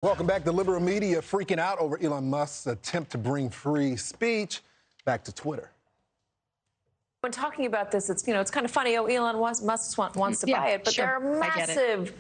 Welcome back. The liberal media freaking out over Elon Musk's attempt to bring free speech back to Twitter. When talking about this, it's kind of funny. Oh, Elon Musk wants to buy it, but sure. there are massive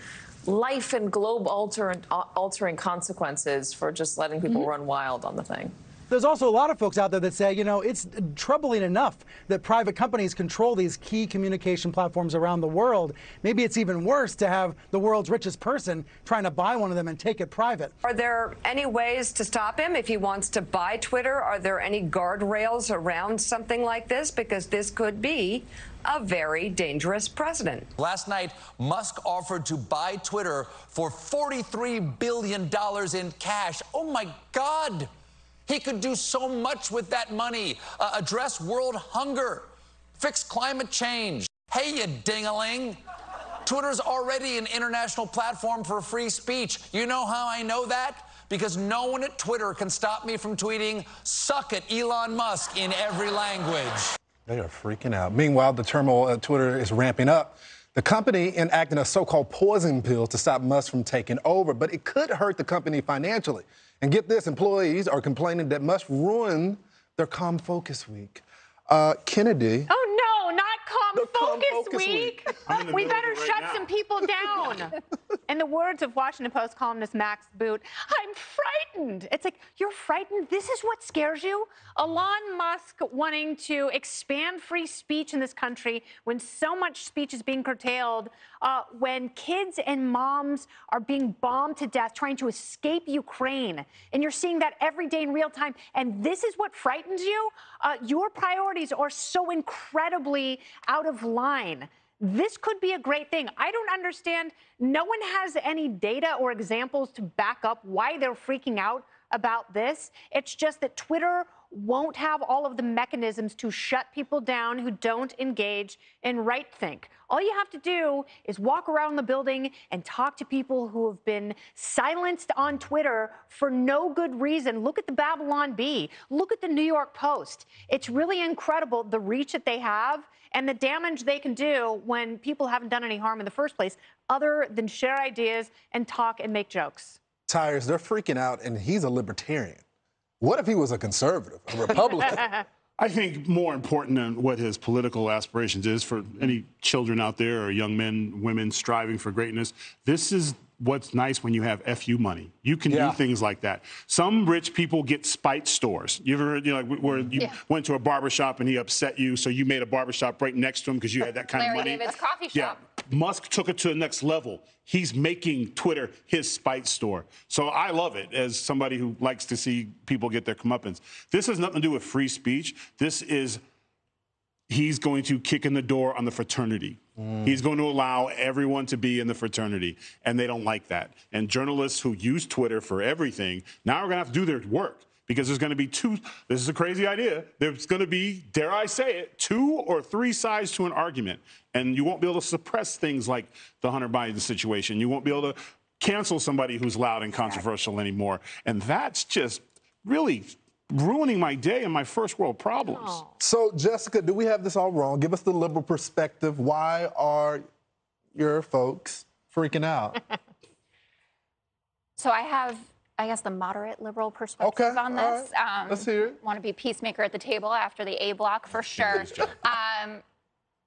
life and globe altering consequences for just letting people run wild on the thing. There's also a lot of folks out there that say, it's troubling enough that private companies control these key communication platforms around the world. Maybe it's even worse to have the world's richest person trying to buy one of them and take it private. Are there any ways to stop him if he wants to buy Twitter? Are there any guardrails around something like this? Because this could be a very dangerous precedent. Last night, Musk offered to buy Twitter for $43 billion in cash. Oh, my God. He could do so much with that money. Address world hunger, fix climate change. Hey, you ding-a-ling. Twitter's already an international platform for free speech. You know how I know that? Because no one at Twitter can stop me from tweeting, "Suck it, Elon Musk," in every language. They are freaking out. Meanwhile, the turmoil at Twitter is ramping up. The company enacted a so-called poison pill to stop Musk from taking over, but it could hurt the company financially. And get this, employees are complaining that Musk ruined their Calm Focus Week. Kennedy. Oh, no, not Calm Focus Week. We better shut some people down. In the words of Washington Post columnist Max Boot, I'm frightened. It's like, you're frightened? This is what scares you? Elon Musk wanting to expand free speech in this country when so much speech is being curtailed, when kids and moms are being bombed to death trying to escape Ukraine. And you're seeing that every day in real time. And this is what frightens you? Your priorities are so incredibly out of line. This could be a great thing. I don't understand. No one has any data or examples to back up why they're freaking out about this. It's just that Twitter won't have all of the mechanisms to shut people down who don't engage in right-think. All you have to do is walk around the building and talk to people who have been silenced on Twitter for no good reason. Look at the Babylon Bee. Look at the New York Post. It's really incredible the reach that they have and the damage they can do when people haven't done any harm in the first place, other than share ideas and talk and make jokes. Tires, they're freaking out, and he's a libertarian. What if he was a conservative, a Republican? I think more important than what his political aspirations is for any children out there or young men, women striving for greatness, this is what's nice when you have FU money. You can do things like that. Some rich people get spite stores. You ever heard, where you went to a barbershop and he upset you, so you made a barbershop right next to him because you had that kind of money? Larry David's coffee shop. Yeah. Musk took it to the next level. He's making Twitter his spite store. So I love it as somebody who likes to see people get their comeuppance. This has nothing to do with free speech. This is, he's going to kick in the door on the fraternity. He's going to allow everyone to be in the fraternity, and they don't like that. And journalists who use Twitter for everything now are going to have to do their work, because there's going to be this is a crazy idea, there's going to be, dare I say it, 2 or 3 sides to an argument. And you won't be able to suppress things like the Hunter Biden situation. You won't be able to cancel somebody who's loud and controversial anymore. And that's just really ruining my day and my first world problems. Oh. So, Jessica, do we have this all wrong? Give us the liberal perspective. Why are your folks freaking out? So I have, I guess, the moderate liberal perspective on this. Right. Let's hear it. Want to be peacemaker at the table after the A block, for sure.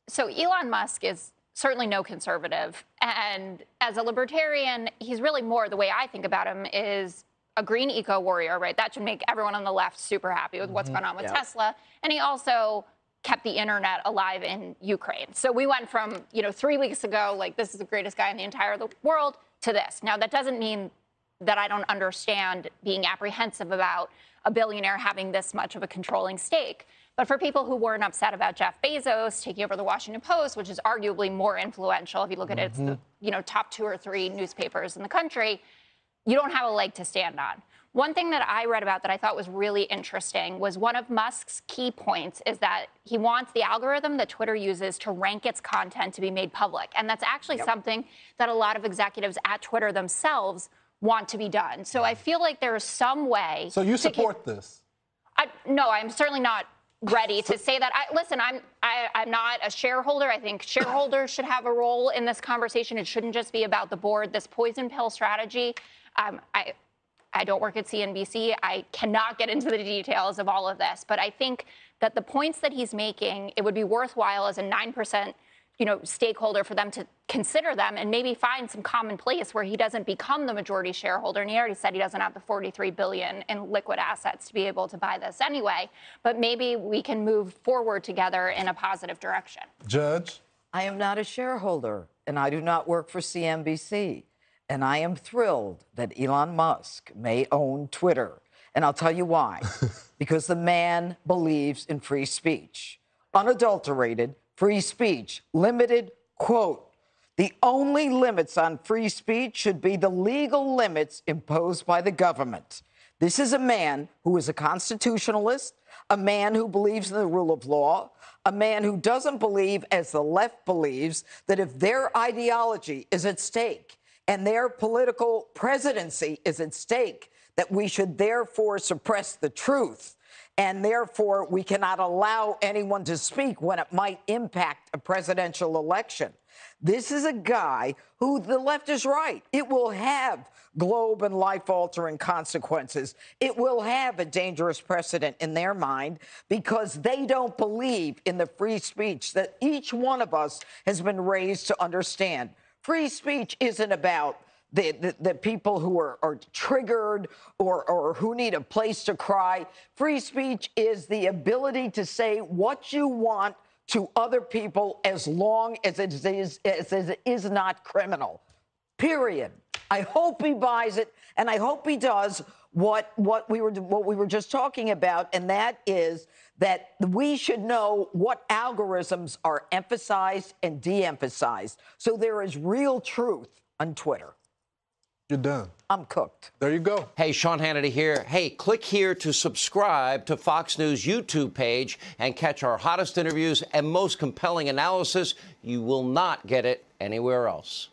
So Elon Musk is certainly no conservative. And as a libertarian, he's really more, the way I think about him, is a green eco warrior, right? That should make everyone on the left super happy with what's going on with Tesla. And he also kept the internet alive in Ukraine. So we went from, 3 weeks ago, like, this is the greatest guy in the entire world, to this. Now, that doesn't mean that I don't understand being apprehensive about a billionaire having this much of a controlling stake. But for people who weren't upset about Jeff Bezos taking over the Washington Post, which is arguably more influential, if you look at it, it's the top 2 or 3 newspapers in the country, you don't have a leg to stand on. One thing that I read about that I thought was really interesting was one of Musk's key points is that he wants the algorithm that Twitter uses to rank its content to be made public. And that's actually something that a lot of executives at Twitter themselves want to be done. So I feel like there is some way. So you support this? No, I'm certainly not ready to say that. Listen, I'm not a shareholder. I think shareholders should have a role in this conversation. It shouldn't just be about the board. This poison pill strategy, I don't work at CNBC. I cannot get into the details of all of this, but I think that the points that he's making, it would be worthwhile as a 9%, stakeholder for them to consider them and maybe find some common place where he doesn't become the majority shareholder. And he already said he doesn't have the $43 billion in liquid assets to be able to buy this anyway. But maybe we can move forward together in a positive direction. Judge? I am not a shareholder, and I do not work for CNBC. And I am thrilled that Elon Musk may own Twitter. And I'll tell you why. Because the man believes in free speech. Unadulterated free speech. Limited, quote, the only limits on free speech should be the legal limits imposed by the government. This is a man who is a constitutionalist, a man who believes in the rule of law, a man who doesn't believe, as the left believes, that if their ideology is at stake and their political presidency is at stake, that we should therefore suppress the truth. And therefore, we cannot allow anyone to speak when it might impact a presidential election. This is a guy who the left is right. It will have globe and life-altering consequences. It will have a dangerous precedent in their mind because they don't believe in the free speech that each one of us has been raised to understand. Free speech isn't about the people who are triggered or who need a place to cry. Free speech is the ability to say what you want to other people as long as it is not criminal. Period. I hope he buys it, and I hope he does what we were just talking about, and that is that we should know what algorithms are emphasized and de-emphasized. So there is real truth on Twitter. You're done. I'm cooked. There you go. Hey, Sean Hannity here. Hey, click here to subscribe to Fox News YouTube page and catch our hottest interviews and most compelling analysis. You will not get it anywhere else.